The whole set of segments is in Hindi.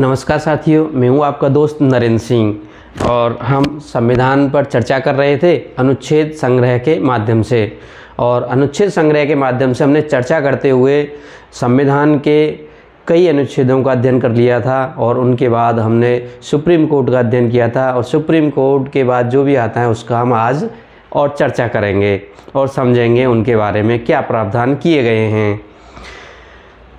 नमस्कार साथियों, मैं हूं आपका दोस्त नरेंद्र सिंह और हम संविधान पर चर्चा कर रहे थे अनुच्छेद संग्रह के माध्यम से। और अनुच्छेद संग्रह के माध्यम से हमने चर्चा करते हुए संविधान के कई अनुच्छेदों का अध्ययन कर लिया था और उनके बाद हमने सुप्रीम कोर्ट का अध्ययन किया था। और सुप्रीम कोर्ट के बाद जो भी आता है उसका हम आज और चर्चा करेंगे और समझेंगे उनके बारे में क्या प्रावधान किए गए हैं।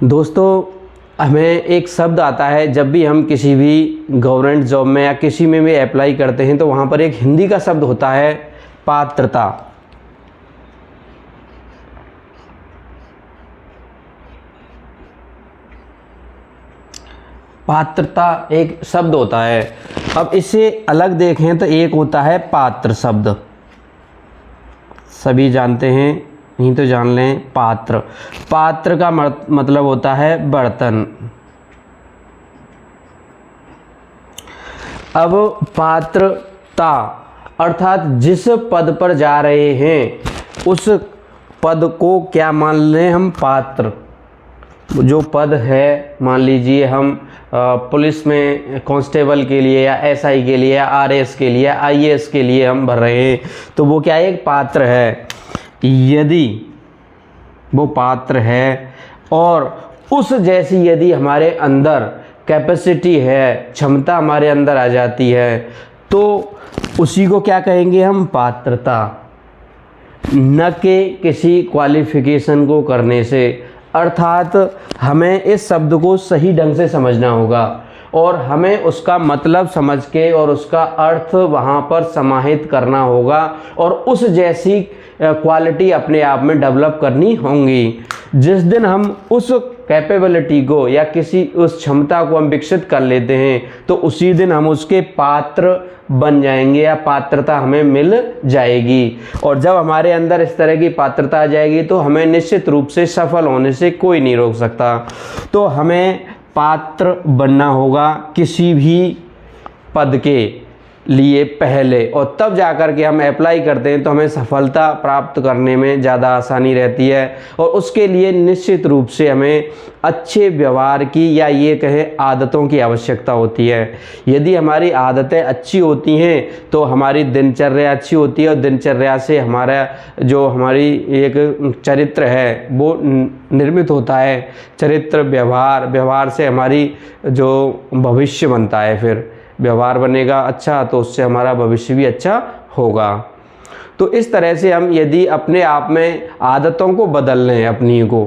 दोस्तों, हमें एक शब्द आता है जब भी हम किसी भी गवर्नमेंट जॉब में या किसी में भी अप्लाई करते हैं तो वहाँ पर एक हिंदी का शब्द होता है पात्रता। पात्रता एक शब्द होता है। अब इसे अलग देखें तो एक होता है पात्र शब्द, सभी जानते हैं, नहीं तो जान लें। पात्र, पात्र का मतलब होता है बर्तन। अब पात्रता अर्थात जिस पद पर जा रहे हैं उस पद को क्या मान लें हम, पात्र। जो पद है, मान लीजिए हम पुलिस में कांस्टेबल के लिए या एसआई के लिए या आरएस के लिए या आईएएस के लिए हम भर रहे हैं तो वो क्या है, एक पात्र है। यदि वो पात्र है और उस जैसी यदि हमारे अंदर कैपेसिटी है, क्षमता हमारे अंदर आ जाती है तो उसी को क्या कहेंगे हम, पात्रता। न कि किसी क्वालिफिकेशन को करने से। अर्थात हमें इस शब्द को सही ढंग से समझना होगा और हमें उसका मतलब समझ के और उसका अर्थ वहाँ पर समाहित करना होगा और उस जैसी क्वालिटी अपने आप में डेवलप करनी होंगी। जिस दिन हम उस कैपेबिलिटी को या किसी उस क्षमता को हम विकसित कर लेते हैं तो उसी दिन हम उसके पात्र बन जाएंगे या पात्रता हमें मिल जाएगी। और जब हमारे अंदर इस तरह की पात्रता आ जाएगी तो हमें निश्चित रूप से सफल होने से कोई नहीं रोक सकता। तो हमें पात्र बनना होगा किसी भी पद के लिए पहले, और तब जाकर के हम अप्लाई करते हैं तो हमें सफलता प्राप्त करने में ज़्यादा आसानी रहती है। और उसके लिए निश्चित रूप से हमें अच्छे व्यवहार की या ये कहें आदतों की आवश्यकता होती है। यदि हमारी आदतें अच्छी होती हैं तो हमारी दिनचर्या अच्छी होती है और दिनचर्या से हमारा जो हमारी एक चरित्र है वो निर्मित होता है। चरित्र, व्यवहार से हमारी जो भविष्य बनता है, फिर व्यवहार बनेगा अच्छा तो उससे हमारा भविष्य भी अच्छा होगा। तो इस तरह से हम यदि अपने आप में आदतों को बदल लें, अपनी को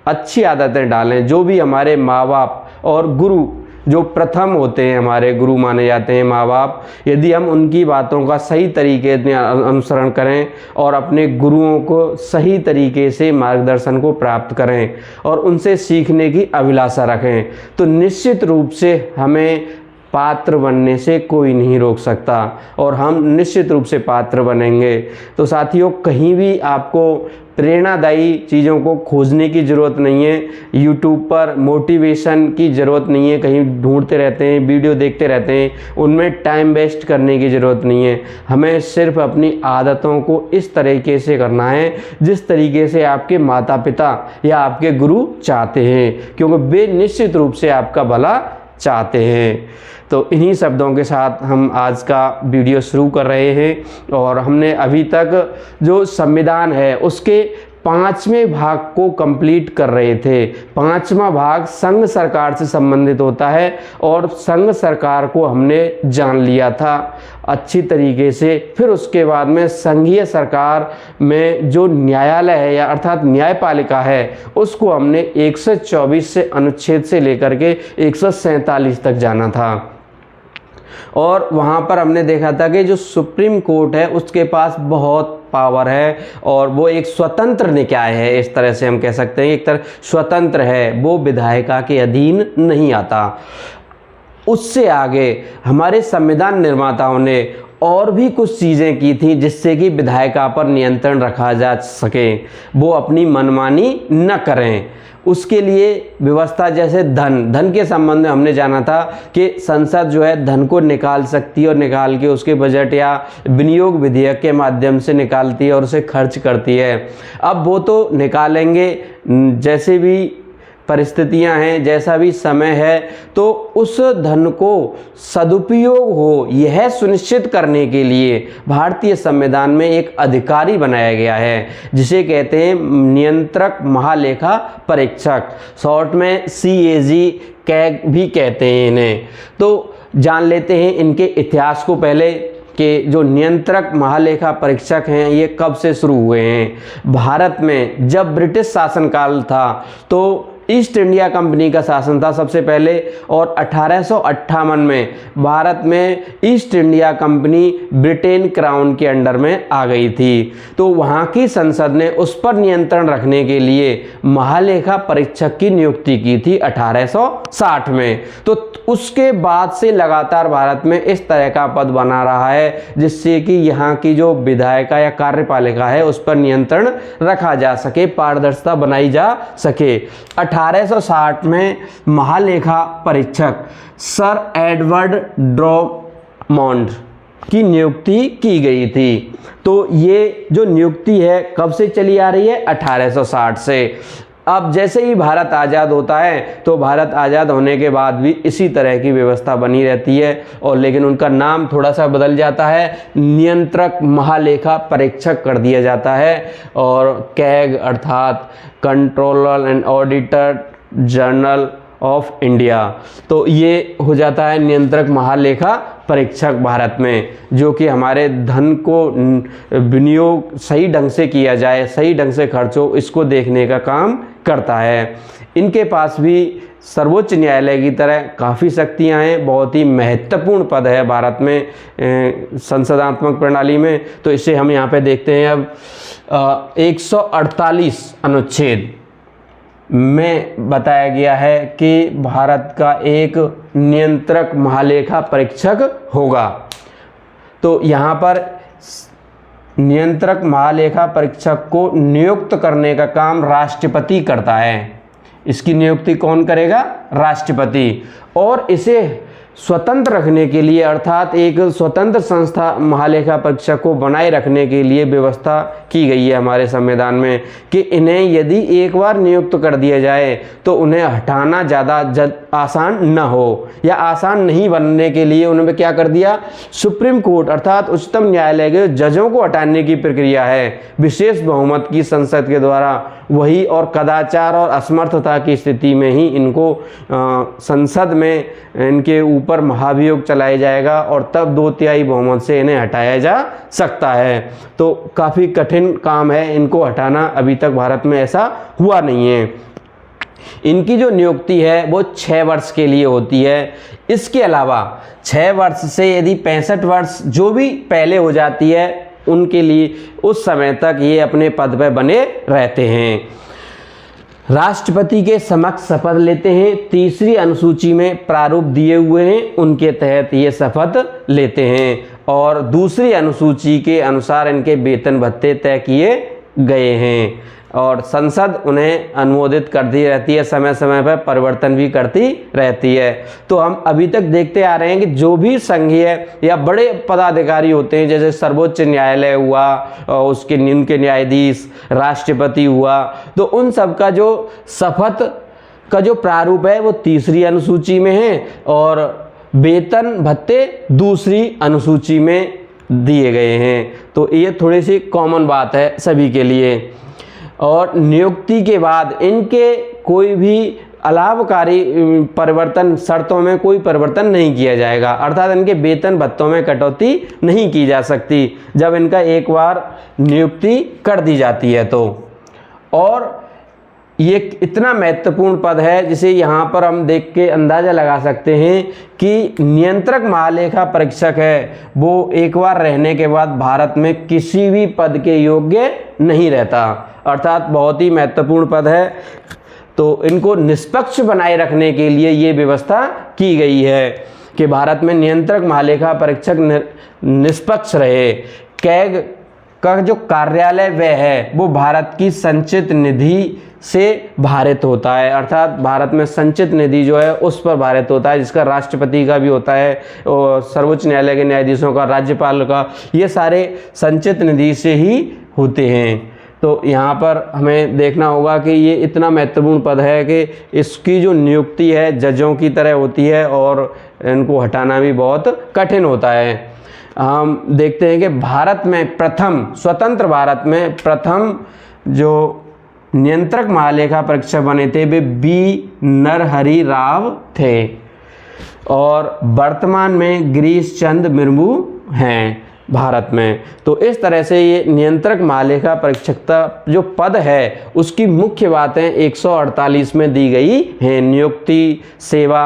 अच्छी आदतें डालें, जो भी हमारे माँ बाप और गुरु जो प्रथम होते हैं, हमारे गुरु माने जाते हैं माँ बाप, यदि हम उनकी बातों का सही तरीके से अनुसरण करें और अपने गुरुओं को सही तरीके से मार्गदर्शन को प्राप्त करें और उनसे सीखने की अभिलाषा रखें तो निश्चित रूप से हमें पात्र बनने से कोई नहीं रोक सकता और हम निश्चित रूप से पात्र बनेंगे। तो साथियों, कहीं भी आपको प्रेरणादायी चीज़ों को खोजने की ज़रूरत नहीं है। यूट्यूब पर मोटिवेशन की ज़रूरत नहीं है, कहीं ढूंढते रहते हैं, वीडियो देखते रहते हैं, उनमें टाइम वेस्ट करने की ज़रूरत नहीं है। हमें सिर्फ अपनी आदतों को इस तरीके से करना है जिस तरीके से आपके माता पिता या आपके गुरु चाहते हैं, क्योंकि वे निश्चित रूप से आपका भला चाहते हैं। तो इन्हीं शब्दों के साथ हम आज का वीडियो शुरू कर रहे हैं और हमने अभी तक जो संविधान है उसके 5वें भाग को कंप्लीट कर रहे थे। 5वां भाग संघ सरकार से संबंधित होता है और संघ सरकार को हमने जान लिया था अच्छी तरीके से। फिर उसके बाद में संघीय सरकार में जो न्यायालय है या अर्थात न्यायपालिका है उसको हमने 124 से अनुच्छेद से लेकर के 147 तक जाना था। और वहाँ पर हमने देखा था कि जो सुप्रीम कोर्ट है उसके पास बहुत पावर है और वो एक स्वतंत्र निकाय है, इस तरह से हम कह सकते हैं, एक तरह स्वतंत्र है, वो विधायिका के अधीन नहीं आता। उससे आगे हमारे संविधान निर्माताओं ने और भी कुछ चीज़ें की थी जिससे कि विधायिका पर नियंत्रण रखा जा सके, वो अपनी मनमानी न करें। उसके लिए व्यवस्था, जैसे धन के संबंध में हमने जाना था कि संसद जो है धन को निकाल सकती है और निकाल के उसके बजट या विनियोग विधेयक के माध्यम से निकालती है और उसे खर्च करती है। अब वो तो निकालेंगे, जैसे भी परिस्थितियां हैं, जैसा भी समय है, तो उस धन को सदुपयोग हो यह सुनिश्चित करने के लिए भारतीय संविधान में एक अधिकारी बनाया गया है, जिसे कहते हैं नियंत्रक महालेखा परीक्षक, शॉर्ट में CAG कैग भी कहते हैं इन्हें। तो जान लेते हैं इनके इतिहास को पहले कि जो नियंत्रक महालेखा परीक्षक हैं ये कब से शुरू हुए हैं। भारत में जब ब्रिटिश शासनकाल था तो ईस्ट इंडिया कंपनी का शासन था सबसे पहले, और 1858 में भारत में east India company Britain crown के अंडर में आ गई थी। तो वहाँ की संसद ने उस पर नियंत्रण रखने के लिए महालेखा परीक्षक की नियुक्ति की थी 1860 में। तो उसके बाद से लगातार भारत में इस तरह का पद बना रहा है, जिससे कि यहाँ की जो विधायिका या कार्यपालिका है उस पर नियंत्रण रखा जा सके, पारदर्शिता बनाई जा सके। 1860 में महालेखा परीक्षक सर एडवर्ड ड्रॉमोंड की नियुक्ति की गई थी। तो ये जो नियुक्ति है कब से चली आ रही है? 1860 से। अब जैसे ही भारत आज़ाद होता है तो भारत आज़ाद होने के बाद भी इसी तरह की व्यवस्था बनी रहती है, और लेकिन उनका नाम थोड़ा सा बदल जाता है, नियंत्रक महालेखा परीक्षक कर दिया जाता है, और कैग अर्थात controller and auditor general of India, तो ये हो जाता है नियंत्रक महालेखा परीक्षक भारत में, जो कि हमारे धन को विनियोग सही ढंग से किया जाए, सही ढंग से खर्च हो, इसको देखने का काम करता है। इनके पास भी सर्वोच्च न्यायालय की तरह काफ़ी शक्तियां हैं, बहुत ही महत्वपूर्ण पद है भारत में संसदात्मक प्रणाली में। तो इसे हम यहाँ पे देखते हैं। अब 148 अनुच्छेद में बताया गया है कि भारत का एक नियंत्रक महालेखा परीक्षक होगा। तो यहाँ पर नियंत्रक महालेखा परीक्षक को नियुक्त करने का काम राष्ट्रपति करता है। इसकी नियुक्ति कौन करेगा? राष्ट्रपति। और इसे स्वतंत्र रखने के लिए, अर्थात एक स्वतंत्र संस्था महालेखा परीक्षक को बनाए रखने के लिए व्यवस्था की गई है हमारे संविधान में कि इन्हें यदि एक बार नियुक्त कर दिया जाए तो उन्हें हटाना ज़्यादा आसान न हो, या आसान नहीं बनने के लिए उन्होंने क्या कर दिया, सुप्रीम कोर्ट अर्थात उच्चतम न्यायालय के जजों को हटाने की प्रक्रिया है विशेष बहुमत की संसद के द्वारा। वही और कदाचार और असमर्थता की स्थिति में ही इनको संसद में इनके ऊपर महाभियोग चलाया जाएगा, और तब 2/3 बहुमत से इन्हें हटाया जा सकता है। तो काफ़ी कठिन काम है इनको हटाना, अभी तक भारत में ऐसा हुआ नहीं है। इनकी जो नियुक्ति है वो 6 वर्ष के लिए होती है। इसके अलावा 6 वर्ष से यदि 65 वर्ष जो भी पहले हो जाती है उनके लिए उस समय तक ये अपने पद पर बने रहते हैं। राष्ट्रपति के समक्ष शपथ लेते हैं। 3री अनुसूची में प्रारूप दिए हुए हैं, उनके तहत ये शपथ लेते हैं, और 2री अनुसूची के अनुसार इनके वेतन भत्ते तय किए गए हैं, और संसद उन्हें अनुमोदित करती रहती है, समय समय पर परिवर्तन भी करती रहती है। तो हम अभी तक देखते आ रहे हैं कि जो भी संघीय या बड़े पदाधिकारी होते हैं, जैसे सर्वोच्च न्यायालय हुआ, उसके उनके न्यायाधीश, राष्ट्रपति हुआ, तो उन सब का जो शपथ का जो प्रारूप है वो 3री अनुसूची में है, और वेतन भत्ते 2री अनुसूची में दिए गए हैं। तो ये थोड़ी सी कॉमन बात है सभी के लिए। और नियुक्ति के बाद इनके कोई भी अलाभकारी परिवर्तन, शर्तों में कोई परिवर्तन नहीं किया जाएगा, अर्थात इनके वेतन भत्तों में कटौती नहीं की जा सकती जब इनका एक बार नियुक्ति कर दी जाती है तो। और ये इतना महत्वपूर्ण पद है जिसे यहाँ पर हम देख के अंदाज़ा लगा सकते हैं कि नियंत्रक महालेखा परीक्षक है वो एक बार रहने के बाद भारत में किसी भी पद के योग्य नहीं रहता, अर्थात बहुत ही महत्वपूर्ण पद है। तो इनको निष्पक्ष बनाए रखने के लिए ये व्यवस्था की गई है कि भारत में नियंत्रक महालेखा परीक्षक निष्पक्ष रहे। कैग का जो कार्यालय वह है वो भारत की संचित निधि से भारित होता है, अर्थात भारत में संचित निधि जो है उस पर भारित होता है, जिसका राष्ट्रपति का भी होता है, और सर्वोच्च न्यायालय के न्यायाधीशों का, राज्यपाल का, ये सारे संचित निधि से ही होते हैं। तो यहाँ पर हमें देखना होगा कि ये इतना महत्वपूर्ण पद है कि इसकी जो नियुक्ति है जजों की तरह होती है और इनको हटाना भी बहुत कठिन होता है। हम देखते हैं कि भारत में प्रथम, स्वतंत्र भारत में प्रथम जो नियंत्रक महालेखा परीक्षक बने थे वे बी नरहरि राव थे और वर्तमान में गिरीश चंद्र मुर्मू हैं भारत में। तो इस तरह से ये नियंत्रक महालेखा परीक्षकता जो पद है उसकी मुख्य बातें 148 में दी गई हैं। नियुक्ति, सेवा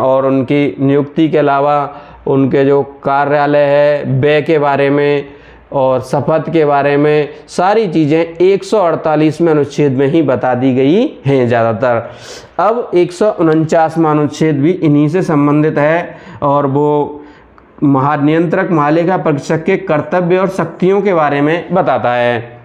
और उनकी नियुक्ति के अलावा उनके जो कार्यालय है, व्यय के बारे में और शपथ के बारे में सारी चीज़ें 148 में अनुच्छेद में ही बता दी गई हैं ज़्यादातर। अब 149वां अनुच्छेद भी इन्हीं से संबंधित है और वो महानियंत्रक महालेखा परीक्षक के कर्तव्य और शक्तियों के बारे में बताता है।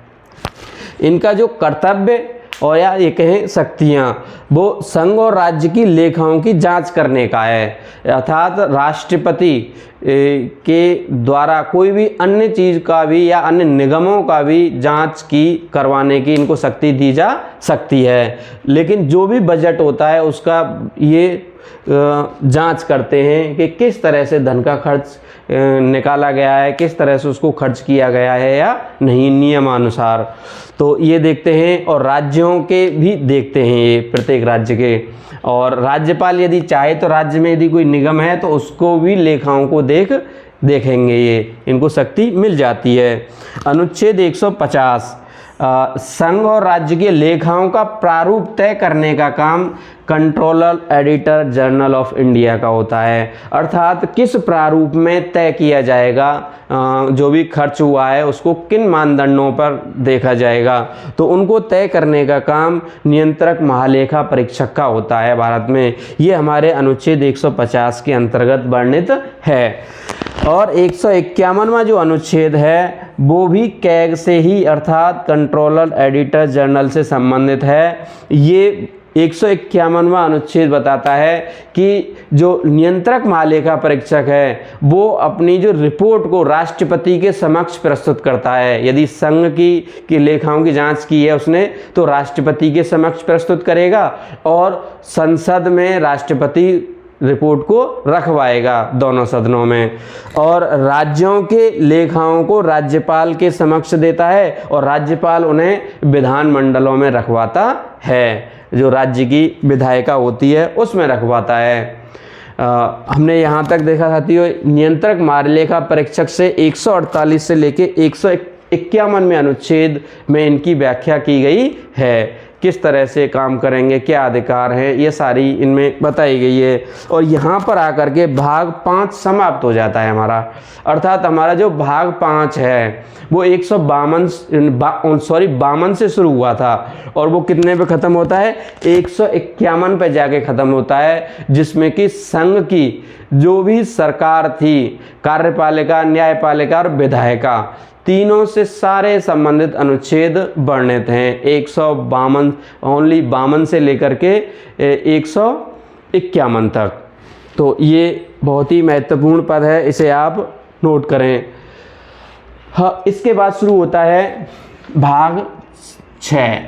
इनका जो कर्तव्य और या ये कहें शक्तियाँ, वो संघ और राज्य की लेखाओं की जांच करने का है, अर्थात राष्ट्रपति के द्वारा कोई भी अन्य चीज़ का भी या अन्य निगमों का भी जांच की करवाने की इनको शक्ति दी जा सकती है। लेकिन जो भी बजट होता है उसका ये जांच करते हैं कि किस तरह से धन का खर्च निकाला गया है, किस तरह से उसको खर्च किया गया है या नहीं नियमानुसार। तो ये देखते हैं और राज्यों के भी देखते हैं ये प्रत्येक राज्य के। और राज्यपाल यदि चाहे तो राज्य में यदि कोई निगम है तो उसको भी लेखाओं को देखेंगे, ये इनको शक्ति मिल जाती है। अनुच्छेद 150 संघ और राज्य के लेखाओं का प्रारूप तय करने का काम controller editor general of India का होता है, अर्थात किस प्रारूप में तय किया जाएगा जो भी खर्च हुआ है उसको किन मानदंडों पर देखा जाएगा, तो उनको तय करने का काम नियंत्रक महालेखा परीक्षक का होता है भारत में। ये हमारे अनुच्छेद 150 के अंतर्गत वर्णित है। और 151वां जो अनुच्छेद है वो भी कैग से ही अर्थात कंट्रोलर एडिटर जनरल से संबंधित है। ये 151वां अनुच्छेद बताता है कि जो नियंत्रक महालेखा परीक्षक है वो अपनी जो रिपोर्ट को राष्ट्रपति के समक्ष प्रस्तुत करता है। यदि संघ की लेखाओं की जांच की है उसने तो राष्ट्रपति के समक्ष प्रस्तुत करेगा और संसद में राष्ट्रपति रिपोर्ट को रखवाएगा दोनों सदनों में। और राज्यों के लेखाओं को राज्यपाल के समक्ष देता है और राज्यपाल उन्हें विधानमंडलों में रखवाता है, जो राज्य की विधायिका होती है उसमें रखवाता है। हमने यहाँ तक देखा साथियों, नियंत्रक महालेखा परीक्षक से 148 से लेके 151 में अनुच्छेद में इनकी व्याख्या की गई है, किस तरह से काम करेंगे, क्या अधिकार हैं, ये सारी इनमें बताई गई है। और यहाँ पर आकर के भाग 5 समाप्त हो जाता है हमारा, अर्थात हमारा जो भाग 5 है वो 152 से शुरू हुआ था और वो कितने पे ख़त्म होता है, 151 पे जाके ख़त्म होता है, जिसमें कि संघ की जो भी सरकार थी, कार्यपालिका, न्यायपालिका और विधायिका, तीनों से सारे संबंधित अनुच्छेद वर्णित हैं। 152 ओनली 52 से लेकर के 151 तक। तो ये बहुत ही महत्वपूर्ण पद है, इसे आप नोट करें। हाँ, इसके बाद शुरू होता है भाग 6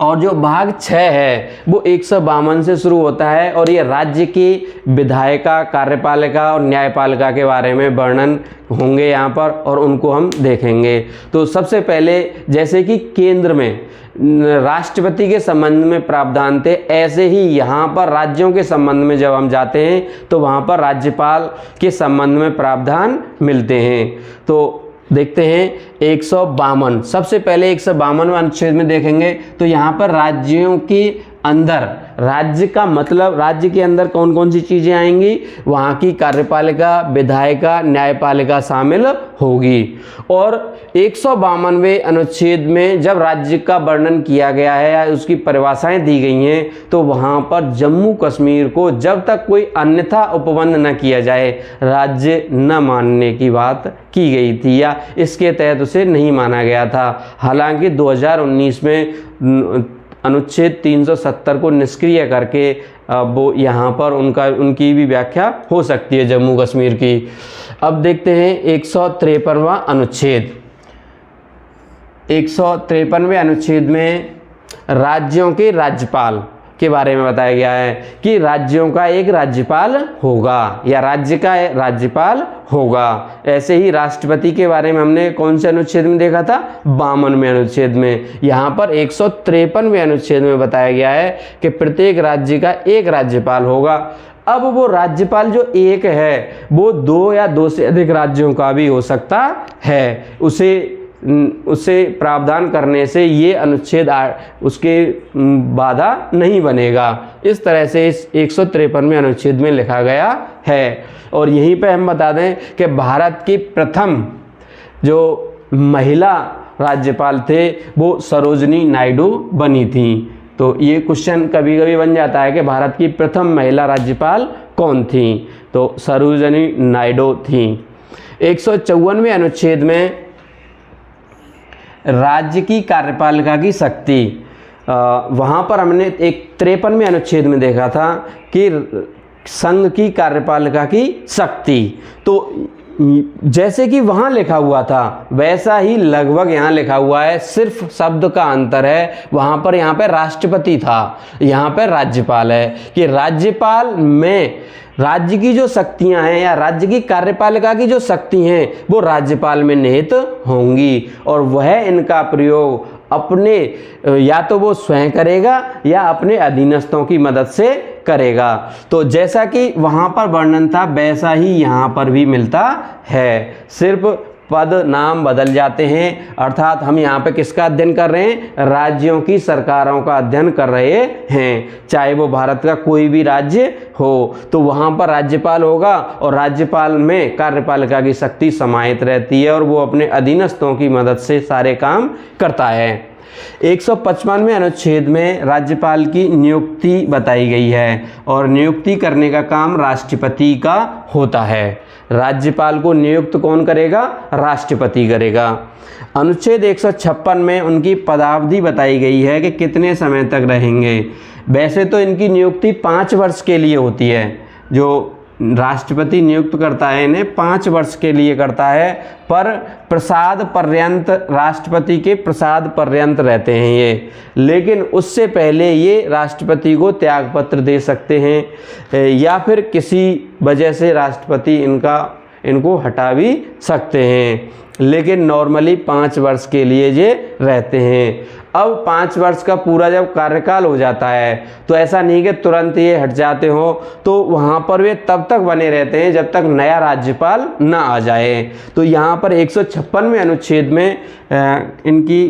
और जो भाग 6 है वो 152 से शुरू होता है और ये राज्य की विधायिका, कार्यपालिका और न्यायपालिका के बारे में वर्णन होंगे यहाँ पर और उनको हम देखेंगे। तो सबसे पहले जैसे कि केंद्र में राष्ट्रपति के संबंध में प्रावधान थे, ऐसे ही यहाँ पर राज्यों के संबंध में जब हम जाते हैं तो वहाँ पर राज्यपाल के संबंध में प्रावधान मिलते हैं। तो देखते हैं 152, सबसे पहले 152वें अनुच्छेद में देखेंगे तो यहाँ पर राज्यों के अंदर, राज्य का मतलब राज्य के अंदर कौन कौन सी चीज़ें आएंगी, वहाँ की कार्यपालिका, विधायिका, न्यायपालिका शामिल होगी। और 152वें अनुच्छेद में जब राज्य का वर्णन किया गया है या उसकी परिभाषाएं दी गई हैं तो वहाँ पर जम्मू कश्मीर को जब तक कोई अन्यथा उपबंध न किया जाए राज्य न मानने की बात की गई थी या इसके तहत उसे नहीं माना गया था। हालांकि 2019 में अनुच्छेद 370 को निष्क्रिय करके वो यहाँ पर उनकी भी व्याख्या हो सकती है जम्मू कश्मीर की। अब देखते हैं 153वां अनुच्छेद। 153वें अनुच्छेद में राज्यों के राज्यपाल के बारे में बताया गया है कि राज्यों का एक राज्यपाल होगा या राज्य का राज्यपाल होगा। ऐसे ही राष्ट्रपति के बारे में हमने कौन से अनुच्छेद में देखा था? 52वें अनुच्छेद में। यहाँ पर 153वें अनुच्छेद में बताया गया है कि प्रत्येक राज्य का एक राज्यपाल होगा। अब वो राज्यपाल जो एक है वो 2 या 2 से अधिक राज्यों का भी हो सकता है। उसे प्रावधान करने से ये अनुच्छेद उसके बाधा नहीं बनेगा। इस तरह से इस 153वें अनुच्छेद में लिखा गया है। और यहीं पे हम बता दें कि भारत की प्रथम जो महिला राज्यपाल थे वो सरोजनी नायडू बनी थी। तो ये क्वेश्चन कभी कभी बन जाता है कि भारत की प्रथम महिला राज्यपाल कौन थी? तो सरोजनी नायडू थी। 154वें अनुच्छेद में राज्य की कार्यपालिका की शक्ति, वहाँ पर हमने 53वें अनुच्छेद में देखा था कि संघ की कार्यपालिका की शक्ति। तो जैसे कि वहाँ लिखा हुआ था वैसा ही लगभग यहाँ लिखा हुआ है, सिर्फ शब्द का अंतर है। वहाँ पर यहाँ पे राष्ट्रपति था, यहाँ पे राज्यपाल है कि राज्यपाल में राज्य की जो शक्तियां हैं या राज्य की कार्यपालिका की जो शक्ति हैं वो राज्यपाल में निहित होंगी और वह इनका प्रयोग अपने या तो वो स्वयं करेगा या अपने अधीनस्थों की मदद से करेगा। तो जैसा कि वहाँ पर वर्णन था वैसा ही यहाँ पर भी मिलता है, सिर्फ पद नाम बदल जाते हैं। अर्थात हम यहाँ पे किसका अध्ययन कर रहे हैं? राज्यों की सरकारों का अध्ययन कर रहे हैं। चाहे वो भारत का कोई भी राज्य हो तो वहाँ पर राज्यपाल होगा और राज्यपाल में कार्यपालिका की शक्ति समाहित रहती है और वो अपने अधीनस्थों की मदद से सारे काम करता है। 155वें अनुच्छेद में राज्यपाल की नियुक्ति बताई गई है और नियुक्ति करने का काम राष्ट्रपति का होता है। राज्यपाल को नियुक्त कौन करेगा? राष्ट्रपति करेगा। अनुच्छेद 156 में उनकी पदावधि बताई गई है कि कितने समय तक रहेंगे। वैसे तो इनकी नियुक्ति 5 वर्ष के लिए होती है, जो राष्ट्रपति नियुक्त करता है इन्हें 5 वर्ष के लिए करता है, पर प्रसाद पर्यंत राष्ट्रपति के प्रसाद पर्यंत रहते हैं ये। लेकिन उससे पहले ये राष्ट्रपति को त्यागपत्र दे सकते हैं या फिर किसी वजह से राष्ट्रपति इनको हटा भी सकते हैं, लेकिन नॉर्मली 5 वर्ष के लिए ये रहते हैं। अब 5 वर्ष का पूरा जब कार्यकाल हो जाता है तो ऐसा नहीं कि तुरंत ये हट जाते हो, तो वहाँ पर वे तब तक बने रहते हैं जब तक नया राज्यपाल ना आ जाए। तो यहाँ पर 156वें अनुच्छेद में इनकी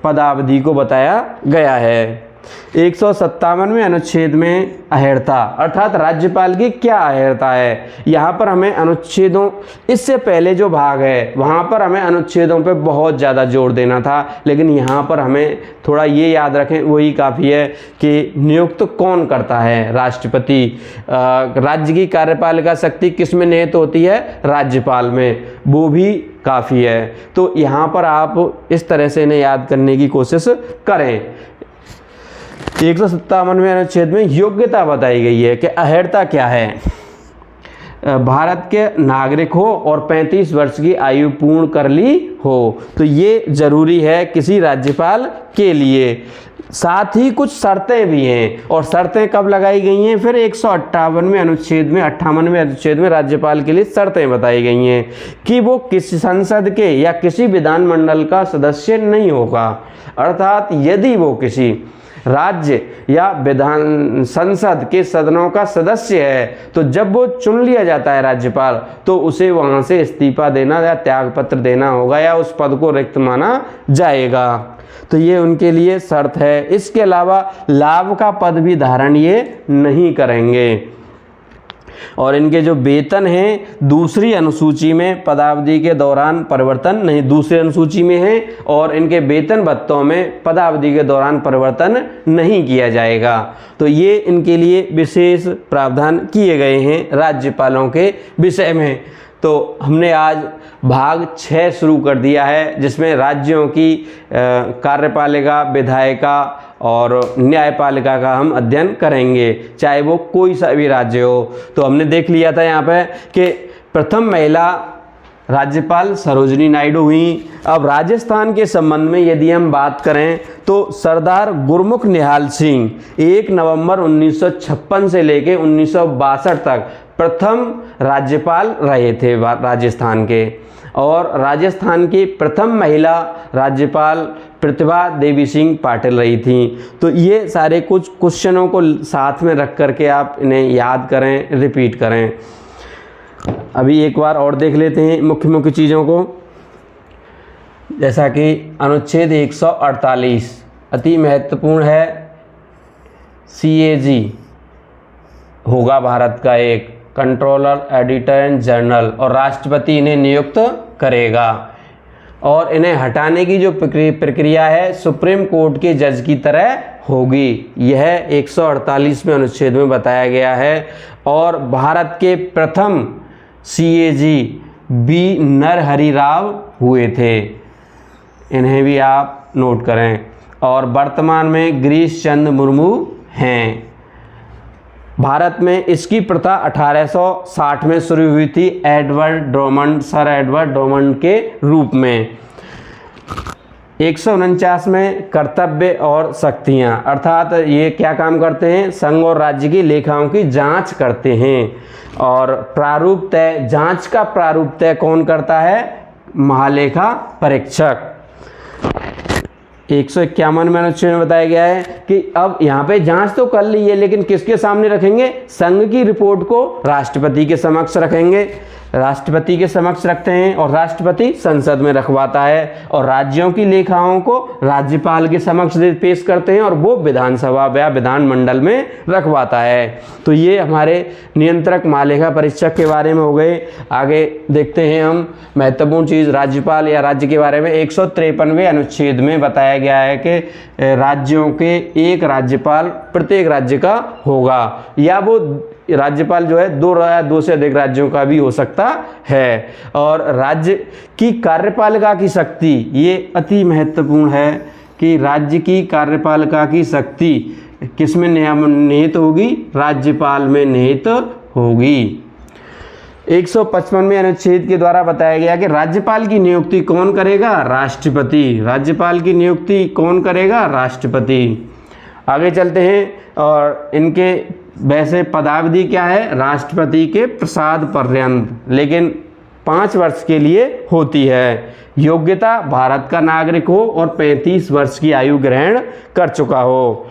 पदावधि को बताया गया है। 157वें अनुच्छेद में अहर्ता अर्थात राज्यपाल की क्या अहर्ता है। यहाँ पर हमें अनुच्छेदों, इससे पहले जो भाग है वहाँ पर हमें अनुच्छेदों पे बहुत ज़्यादा जोर देना था, लेकिन यहाँ पर हमें थोड़ा ये याद रखें वही काफ़ी है कि नियुक्त कौन करता है? राष्ट्रपति। राज्य की कार्यपालिका शक्ति किस में निहित होती है? राज्यपाल में, वो भी काफ़ी है। तो यहाँ पर आप इस तरह से इन्हें याद करने की कोशिश करें। 157वें अनुच्छेद में योग्यता बताई गई है कि अहर्ता क्या है। भारत के नागरिक हो और 35 वर्ष की आयु पूर्ण कर ली हो, तो ये जरूरी है किसी राज्यपाल के लिए। साथ ही कुछ शर्तें भी हैं, और शर्तें कब लगाई गई हैं? फिर 158वें अनुच्छेद में राज्यपाल के लिए शर्तें बताई गई हैं कि वो किसी संसद के या किसी विधानमंडल का सदस्य नहीं होगा। अर्थात यदि वो किसी राज्य या विधान संसद के सदनों का सदस्य है तो जब वो चुन लिया जाता है राज्यपाल, तो उसे वहाँ से इस्तीफा देना या त्यागपत्र देना होगा या उस पद को रिक्त माना जाएगा। तो ये उनके लिए शर्त है। इसके अलावा लाभ का पद भी धारण ये नहीं करेंगे। और इनके जो वेतन हैं दूसरी अनुसूची में पदावधि के दौरान परिवर्तन नहीं, दूसरी अनुसूची में है, और इनके वेतन भत्तों में पदावधि के दौरान परिवर्तन नहीं किया जाएगा। तो ये इनके लिए विशेष प्रावधान किए गए हैं राज्यपालों के विषय में। तो हमने आज भाग 6 शुरू कर दिया है, जिसमें राज्यों की कार्यपालिका, विधायिका और न्यायपालिका का हम अध्ययन करेंगे, चाहे वो कोई सा भी राज्य हो। तो हमने देख लिया था यहाँ पे कि प्रथम महिला राज्यपाल सरोजिनी नायडू हुई। अब राजस्थान के संबंध में यदि हम बात करें तो सरदार गुरमुख निहाल सिंह 1 नवंबर 1956 से लेके 1962 तक प्रथम राज्यपाल रहे थे राजस्थान के। और राजस्थान की प्रथम महिला राज्यपाल प्रतिभा देवी सिंह पाटिल रही थी। तो ये सारे कुछ क्वेश्चनों को साथ में रख करके आप इन्हें याद करें, रिपीट करें। अभी एक बार और देख लेते हैं मुख्य मुख्य चीज़ों को, जैसा कि अनुच्छेद 148 अति महत्वपूर्ण है। CAG होगा भारत का एक कंट्रोलर, एडिटर एंड जनरल, और राष्ट्रपति इन्हें नियुक्त करेगा। और इन्हें हटाने की जो प्रक्रिया है सुप्रीम कोर्ट के जज की तरह होगी। यह 148वें अनुच्छेद में बताया गया है। और भारत के प्रथम CAG B नरहरि राव हुए थे, इन्हें भी आप नोट करें। और वर्तमान में गिरीश चंद्र मुर्मू हैं। भारत में इसकी प्रथा 1860 में शुरू हुई थी सर एडवर्ड ड्रमंड के रूप में। 149 में कर्तव्य और शक्तियां, अर्थात ये क्या काम करते हैं, संघ और राज्य की लेखाओं की जांच करते हैं। और प्रारूप तय, जांच का प्रारूप तय कौन करता है, महालेखा परीक्षक। 151 में अनुच्छेद में बताया गया है कि अब यहाँ पे जांच तो कर ली है, लेकिन किसके सामने रखेंगे, संघ की रिपोर्ट को राष्ट्रपति के समक्ष रखेंगे। राष्ट्रपति के समक्ष रखते हैं और राष्ट्रपति संसद में रखवाता है। और राज्यों की लेखाओं को राज्यपाल के समक्ष पेश करते हैं और वो विधानसभा या विधानमंडल में रखवाता है। तो ये हमारे नियंत्रक महालेखा परीक्षक के बारे में हो गए। आगे देखते हैं हम महत्वपूर्ण चीज़ राज्यपाल या राज्य के बारे में। 153वें अनुच्छेद में बताया गया है कि राज्यों के एक राज्यपाल प्रत्येक राज्य का होगा, या वो राज्यपाल जो है दो से अधिक राज्यों का भी हो सकता है। और राज्य की कार्यपालिका की शक्ति, ये अति महत्वपूर्ण है कि राज्य की कार्यपालिका की शक्ति किस में निहित होगी, राज्यपाल में निहित होगी। 155वें अनुच्छेद के द्वारा बताया गया कि राज्यपाल की नियुक्ति कौन करेगा, राष्ट्रपति। राज्यपाल की नियुक्ति कौन करेगा, राष्ट्रपति। आगे चलते हैं। और इनके वैसे पदावधि क्या है, राष्ट्रपति के प्रसाद पर्यंत, लेकिन 5 वर्ष के लिए होती है। योग्यता भारत का नागरिक हो और 35 वर्ष की आयु ग्रहण कर चुका हो।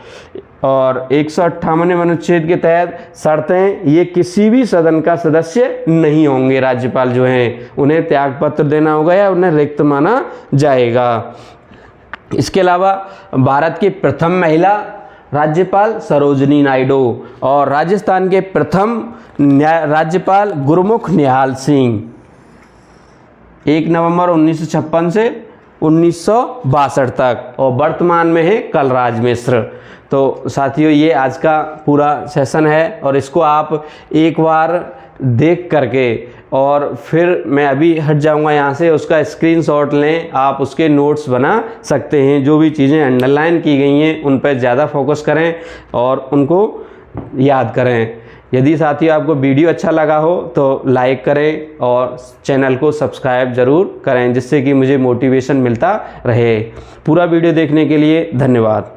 और 158वें अनुच्छेद के तहत शर्तें, ये किसी भी सदन का सदस्य नहीं होंगे। राज्यपाल जो हैं उन्हें त्यागपत्र देना होगा या उन्हें रिक्त माना जाएगा। इसके अलावा भारत की प्रथम महिला राज्यपाल सरोजिनी नायडू और राजस्थान के प्रथम राज्यपाल गुरमुख निहाल सिंह 1 नवंबर 1956 से 1962 तक, और वर्तमान में है कलराज मिश्र। तो साथियों, ये आज का पूरा सेशन है और इसको आप एक बार देख करके और फिर मैं अभी हट जाऊंगा यहाँ से, उसका स्क्रीनशॉट लें, आप उसके नोट्स बना सकते हैं। जो भी चीज़ें अंडरलाइन की गई हैं उन पर ज़्यादा फोकस करें और उनको याद करें। यदि साथियों आपको वीडियो अच्छा लगा हो तो लाइक करें और चैनल को सब्सक्राइब ज़रूर करें, जिससे कि मुझे मोटिवेशन मिलता रहे। पूरा वीडियो देखने के लिए धन्यवाद।